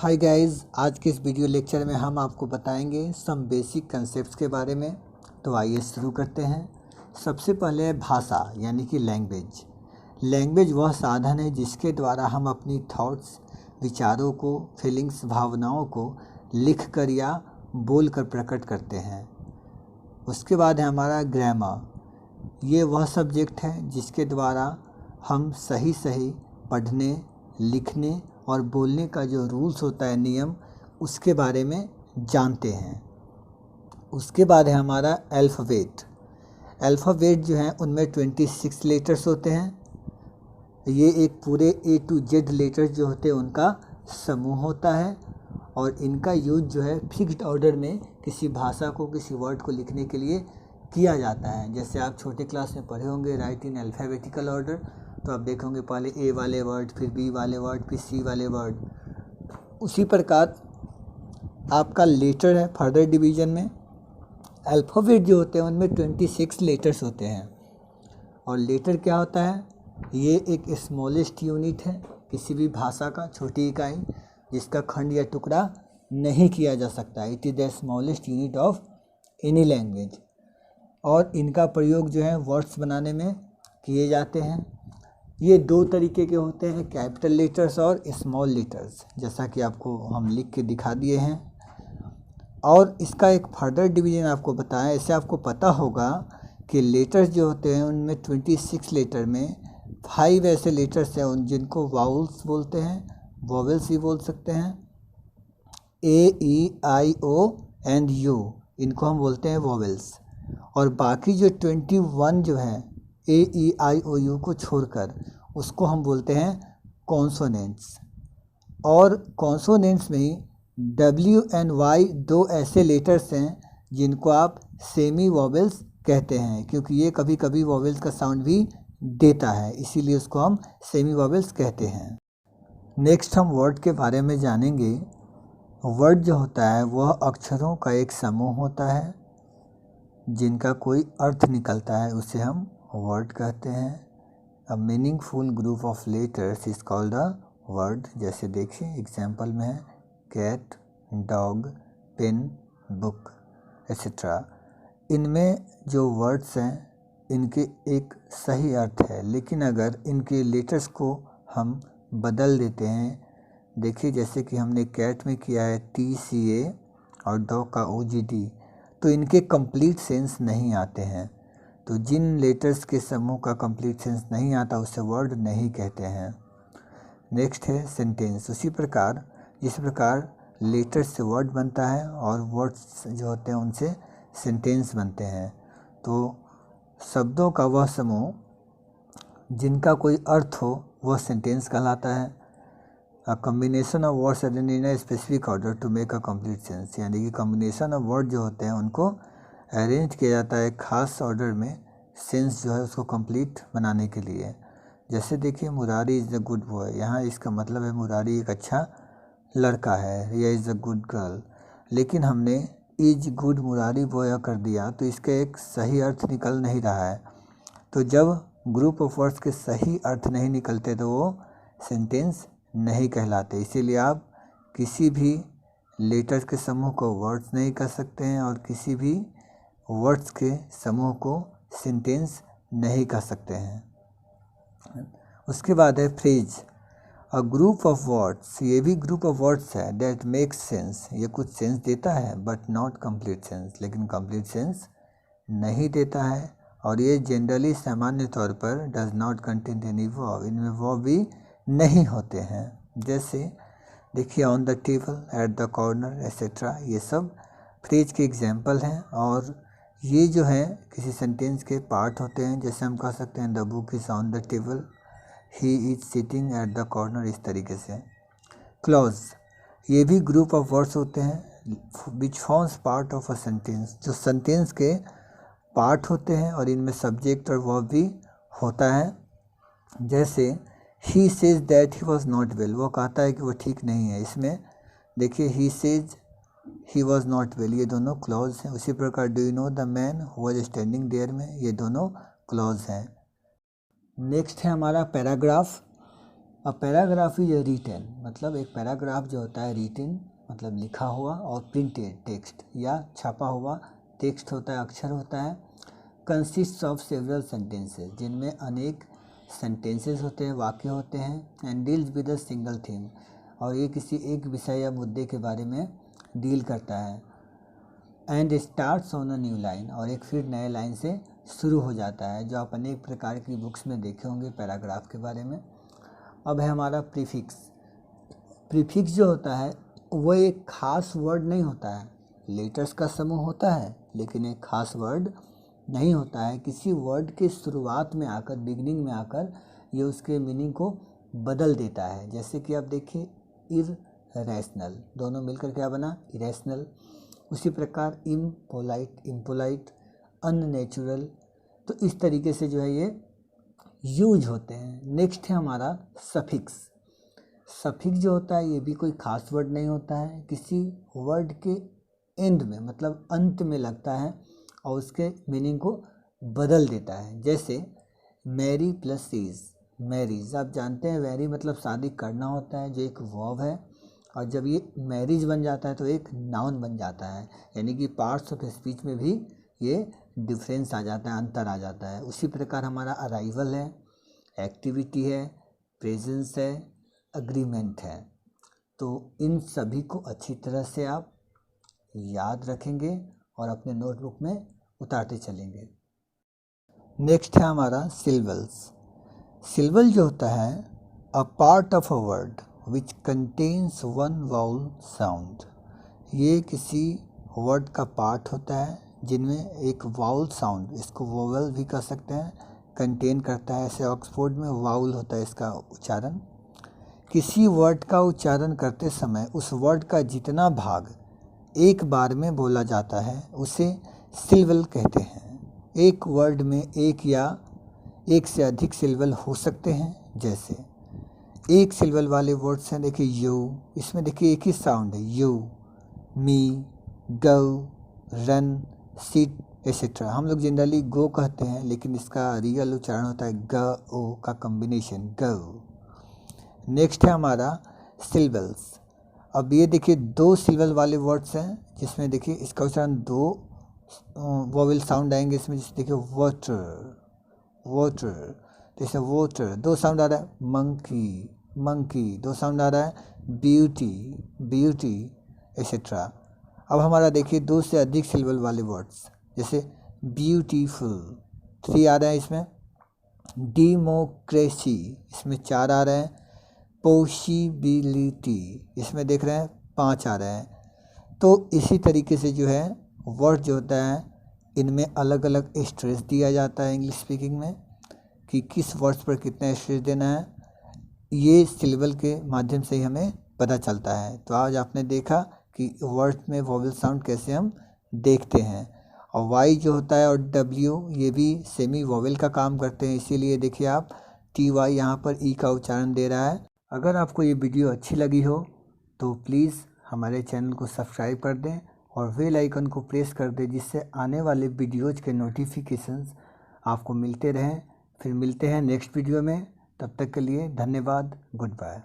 Hi guys, आज के इस वीडियो लेक्चर में हम आपको बताएंगे सम बेसिक कंसेप्ट्स के बारे में। तो आइए शुरू करते हैं। सबसे पहले है भाषा यानी कि लैंग्वेज। लैंग्वेज वह साधन है जिसके द्वारा हम अपनी थॉट्स, विचारों को, फीलिंग्स, भावनाओं को लिख कर या बोल कर प्रकट करते हैं। उसके बाद है हमारा ग्रामर। ये वह सब्जेक्ट है जिसके द्वारा हम सही पढ़ने, लिखने और बोलने का जो रूल्स होता है, नियम, उसके बारे में जानते हैं। उसके बाद है हमारा अल्फ़ाबेट। अल्फ़ाबेट जो है उनमें 26 लेटर्स होते हैं। ये एक पूरे A to Z लेटर्स जो होते हैं उनका समूह होता है और इनका यूज जो है फिक्स्ड ऑर्डर में किसी भाषा को, किसी वर्ड को लिखने के लिए किया जाता है। जैसे आप छोटे क्लास में पढ़े होंगे राइट इन अल्फ़ाबेटिकल ऑर्डर, तो आप देखोगे पहले ए वाले वर्ड, फिर बी वाले वर्ड, फिर सी वाले वर्ड। उसी प्रकार आपका लेटर है फर्दर डिवीज़न में। अल्फ़ाबेट जो होते हैं उनमें 26 लेटर्स होते हैं। और लेटर क्या होता है? ये एक स्मॉलेस्ट यूनिट है किसी भी भाषा का, छोटी इकाई जिसका खंड या टुकड़ा नहीं किया जा सकता। It is the smallest unit of any language. और इनका प्रयोग जो है वर्ड्स बनाने में किए जाते हैं। ये दो तरीके के होते हैं, कैपिटल लेटर्स और स्मॉल लेटर्स, जैसा कि आपको हम लिख के दिखा दिए हैं। और इसका एक फर्दर डिवीज़न आपको बताएं। ऐसे आपको पता होगा कि लेटर्स जो होते हैं उनमें 26 लेटर में 5 ऐसे लेटर्स हैं उन जिनको वाउल्स बोलते हैं, वॉवेल्स भी बोल सकते हैं। A, E, I, O and U, इनको हम बोलते हैं वॉवेल्स। और बाकी जो 21 जो है A, E, I, O, U को छोड़कर उसको हम बोलते हैं कॉन्सोनेंट्स। और कॉन्सोनेंट्स में ही W एंड Y दो ऐसे लेटर्स हैं जिनको आप सेमी वॉवेल्स कहते हैं, क्योंकि ये कभी कभी वॉवेल्स का साउंड भी देता है, इसीलिए उसको हम सेमी वॉवेल्स कहते हैं। नेक्स्ट हम वर्ड के बारे में जानेंगे। वर्ड जो होता है वह अक्षरों का एक समूह होता है जिनका कोई अर्थ निकलता है, उसे हम वर्ड कहते हैं। A meaningful group of letters is called a word. जैसे देखिए एग्जाम्पल में है cat, dog, pen, book etcetera. इनमें जो वर्ड्स हैं इनके एक सही अर्थ है, लेकिन अगर इनके लेटर्स को हम बदल देते हैं, देखिए जैसे कि हमने कैट में किया है TCA और डॉग का OGD, तो इनके कंप्लीट सेंस नहीं आते हैं। तो जिन लेटर्स के समूह का कंप्लीट सेंस नहीं आता उसे वर्ड नहीं कहते हैं। नेक्स्ट है सेंटेंस। उसी प्रकार जिस प्रकार लेटर्स से वर्ड बनता है और वर्ड्स जो होते हैं उनसे सेंटेंस बनते हैं, तो शब्दों का वह समूह जिनका कोई अर्थ हो वह सेंटेंस कहलाता है। A combination of words arranged in a specific order to make a complete sense, यानी कि कम्बिनेशन ऑफ वर्ड जो होते हैं उनको अरेंज किया जाता है खास ऑर्डर में, सेंस जो है उसको कंप्लीट बनाने के लिए। जैसे देखिए Murari is a good boy, यहाँ इसका मतलब है मुरारी एक अच्छा लड़का है। रिया इज़ अ गुड गर्ल, लेकिन हमने इज गुड मुरारी बॉय कर दिया तो इसका एक सही अर्थ निकल नहीं रहा है। तो जब ग्रुप ऑफ वर्ड्स के सही अर्थ नहीं निकलते तो वो सेंटेंस नहीं कहलाते। इसीलिए आप किसी भी लेटर्स के समूह को वर्ड्स नहीं कह सकते हैं और किसी भी वर्ड्स के समूह को सेंटेंस नहीं कह सकते हैं। उसके बाद है phrase. A group of words, ये भी ग्रुप ऑफ वर्ड्स है दैट मेक्स सेंस, ये कुछ सेंस देता है बट नॉट कंप्लीट सेंस, लेकिन कंप्लीट सेंस नहीं देता है। और ये जनरली सामान्य तौर पर does not contain any verb, इनमें वर्ब भी नहीं होते हैं। जैसे देखिए on the table, at the corner etcetera, ये सब फ्रेज के एग्जाम्पल हैं। और ये जो है किसी सेंटेंस के पार्ट होते हैं। जैसे हम कह सकते हैं the book is on the table, he is sitting at the corner, इस तरीके से। क्लॉज, ये भी ग्रुप ऑफ वर्ड्स होते हैं which forms part of a sentence, जो सेंटेंस के पार्ट होते हैं और इनमें सब्जेक्ट और वर्ब भी होता है। जैसे he says that he was not well, वो कहता है कि वो ठीक नहीं है। इसमें देखिए he says, he was not well, ये दोनों क्लॉज हैं। उसी प्रकार do you know the man who was standing there में, ये दोनों क्लॉज हैं। नेक्स्ट है हमारा paragraph. A paragraph is written, मतलब एक पैराग्राफ जो होता है रिटन मतलब लिखा हुआ, और प्रिंटेड टेक्स्ट या छपा हुआ टेक्स्ट होता है, अक्षर होता है। कंसिस्ट ऑफ सेवरल सेंटेंसेस, जिनमें अनेक सेंटेंसेस होते हैं, वाक्य होते हैं। And deals with a single theme, और ये किसी एक विषय या मुद्दे के बारे में डील करता है। And starts on a new line, और एक फिर नए लाइन से शुरू हो जाता है, जो आप अनेक प्रकार की बुक्स में देखे होंगे पैराग्राफ के बारे में। अब है हमारा प्रीफिक्स। प्रीफिक्स जो होता है वो एक खास वर्ड नहीं होता है, लेटर्स का समूह होता है, लेकिन एक खास वर्ड नहीं होता है। किसी वर्ड के शुरुआत में आकर, बिगनिंग में आकर ये उसके मीनिंग को बदल देता है। जैसे कि आप देखिए इररेशनल, दोनों मिलकर क्या बना, इरेशनल। उसी प्रकार इम्पोलाइट, अननेचुरल। तो इस तरीके से जो है ये यूज होते हैं। नेक्स्ट है हमारा सफिक्स। सफिक्स जो होता है ये भी कोई खास वर्ड नहीं होता है, किसी वर्ड के एंड में मतलब अंत में लगता है और उसके मीनिंग को बदल देता है। जैसे मैरी प्लस सीज, मैरिज, आप जानते हैं मैरी मतलब शादी करना होता है, जो एक वर्ब है, और जब ये मैरिज बन जाता है तो एक नाउन बन जाता है, यानी कि पार्ट्स ऑफ स्पीच में भी ये डिफरेंस आ जाता है, अंतर आ जाता है। उसी प्रकार हमारा अराइवल है, एक्टिविटी है, प्रेजेंस है, अग्रीमेंट है। तो इन सभी को अच्छी तरह से आप याद रखेंगे और अपने नोटबुक में उतारते चलेंगे। नेक्स्ट है हमारा सिलेबल्स। सिलेबल जो होता है a part of a word which contains one vowel sound, ये किसी वर्ड का पार्ट होता है जिनमें एक वाउल साउंड, इसको वोवल भी कह सकते हैं, कंटेन करता है। ऐसे ऑक्सफोर्ड में वाउल होता है इसका उच्चारण। किसी वर्ड का उच्चारण करते समय उस वर्ड का जितना भाग एक बार में बोला जाता है उसे सिलेबल कहते हैं। एक वर्ड में एक या एक से अधिक सिलेबल हो सकते हैं। जैसे एक सिलेबल वाले वर्ड्स हैं, देखिए यू, इसमें देखिए एक ही साउंड है, you, me, go, run, sit etcetera. हम लोग जनरली गो कहते हैं, लेकिन इसका रियल उच्चारण होता है ग ओ का कॉम्बिनेशन, गो। नेक्स्ट है हमारा सिलेबल्स। अब ये देखिए दो सिलेबल वाले वर्ड्स हैं, जिसमें देखिए इसका उच्चारण दो वोवेल साउंड आएंगे इसमें। जैसे देखिए वाटर, वाटर, जैसे वाटर दो साउंड आ रहा है, मंकी, मंकी दो साउंड आ रहा है, ब्यूटी, ब्यूटी एसेट्रा। अब हमारा देखिए दो से अधिक सिलेबल वाले वर्ड्स, जैसे ब्यूटीफुल, 3 आ रहे हैं इसमें। डेमोक्रेसी, इसमें 4 आ रहे हैं। पॉसिबिलिटी, इसमें देख रहे हैं 5 आ रहे हैं। तो इसी तरीके से जो है वर्ड जो होता है इनमें अलग अलग स्ट्रेस दिया जाता है इंग्लिश स्पीकिंग में, कि किस वर्ड्स पर कितना स्ट्रेस देना है, ये सिलेबल के माध्यम से ही हमें पता चलता है। तो आज आपने देखा कि वर्ड में वोवेल साउंड कैसे हम देखते हैं। और वाई जो होता है और डब्ल्यू ये भी सेमी वोवेल का काम करते हैं, इसीलिए देखिए आप टी वाई यहाँ पर ई का उच्चारण दे रहा है। अगर आपको ये वीडियो अच्छी लगी हो तो प्लीज़ हमारे चैनल को सब्सक्राइब कर दें और बेल आइकन को प्रेस कर दें, जिससे आने वाले वीडियोज़ के नोटिफिकेशंस आपको मिलते रहें। फिर मिलते हैं नेक्स्ट वीडियो में, तब तक के लिए धन्यवाद, गुड बाय।